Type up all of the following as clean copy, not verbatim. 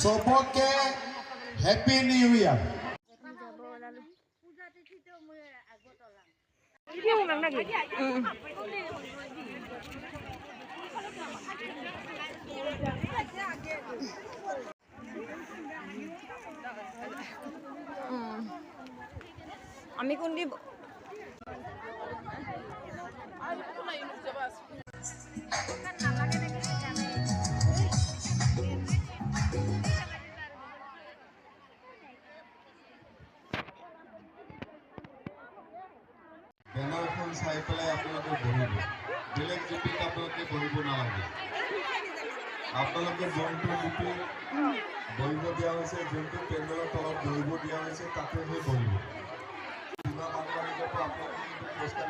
सबके happy new year. আমি কোন দিব বেনাৰখন চাই পেলাই আপোনালোকে বহিব, বেলেগ জুপিত আপোনালোকে বহিব নালাগে। আপোনালোকে যোনটো জুপিত বহিব দিয়া হৈছে, যোনটো পেণ্ডেলৰ তলত বহিব দিয়া হৈছে, তাতে হৈ বহিব। সীমা বাংলাদেশৰ পৰা আপোনালোকে কিন্তু পুৰস্কাৰ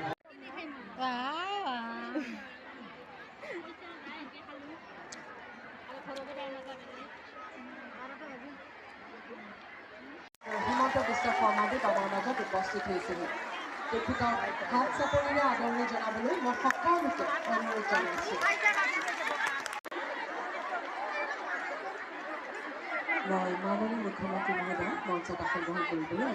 হিমন্ত বিশ্ব শৰ্মাদেৱ আমাৰ মাজত উপস্থিত হৈছিল। তেখেতক হাত চাপৰিৰে আদৰণি জনাবলৈ মই সকলোকে অনুৰোধ জনাইছোঁ। মই মাননীয় মুখ্যমন্ত্ৰী মহোদয় মঞ্চত আসন গ্ৰহণ কৰিবলৈ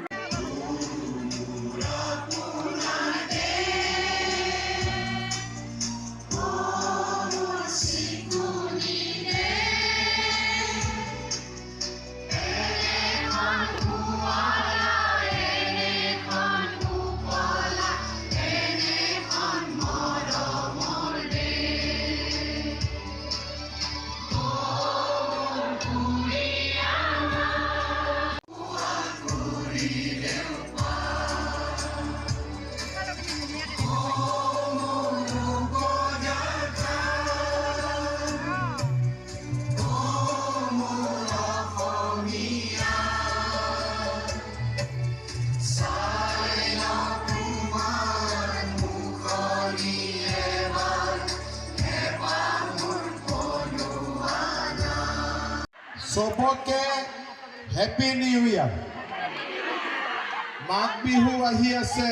सबके happy new year. Magh Bihu आহি আছে,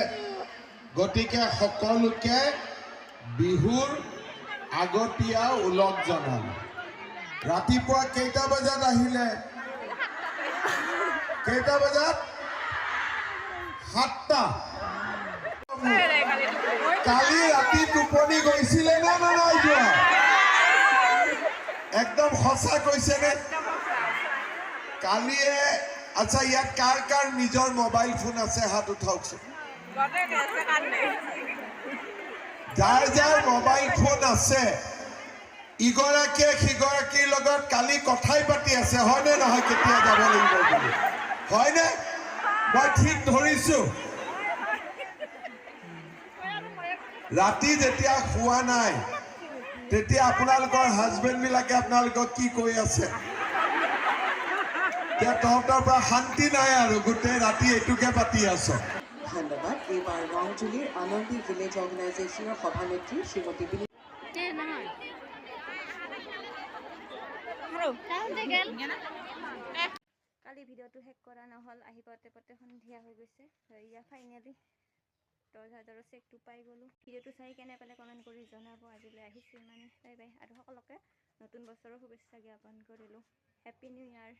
গতিকে সকলোকে বিহুৰ আগতীয়া উলগ জনাল। ৰাতিপুৱা কেইটা বজাত আহিলে? কেইটা বজাত? 7টা। কালি ৰাতি টোপনি গৈছিলে নে নাই যোৱা? একদম সঁচা কৈছে নে? কালিয়ে আচ্ছা, ইয়াত কাৰ কাৰ নিজৰ মোবাইল ফোন আছে হাত উঠাওকচোন। যাৰ যাৰ মোবাইল ফোন আছে, ইগৰাকীয়ে সিগৰাকীৰ লগত কালি কথাই পাতি আছে, হয়নে নহয়? কেতিয়া যাব লাগিব বুলি, হয়নে? মই ঠিক ধৰিছো। ৰাতি যেতিয়া শুৱা নাই, তেতিয়া আপোনালোকৰ হাজবেণ্ডবিলাকে আপোনালোকক কি কৈ আছে? তহঁতৰ পৰা শান্তি নাই আৰু গোটেই ৰাতি এইটোকে পাতি আছ। ধন্যবাদ। এইবাৰ ৰংজুলিৰ আনন্দী ভিলেজ অৰ্গেনাইজেশ্যনৰ সভানেত্ৰী শ্ৰীমতী কালি ভিডিঅ'টো শেষ কৰা নহ'ল, আহি পাওঁতে পাওঁতে সন্ধিয়া হৈ গৈছে। ইয়া ফাইনেলি 10,000ৰ চেকটো পাই গ'লোঁ। ভিডিঅ'টো চাই কেনে পালে কমেণ্ট কৰি জনাব। আজিলৈ আহিছোঁ ইমানে, বাই বাই। আৰু সকলোকে নতুন বছৰৰ শুভেচ্ছা জ্ঞাপন কৰিলোঁ। হেপ্পী নিউ ইয়াৰ।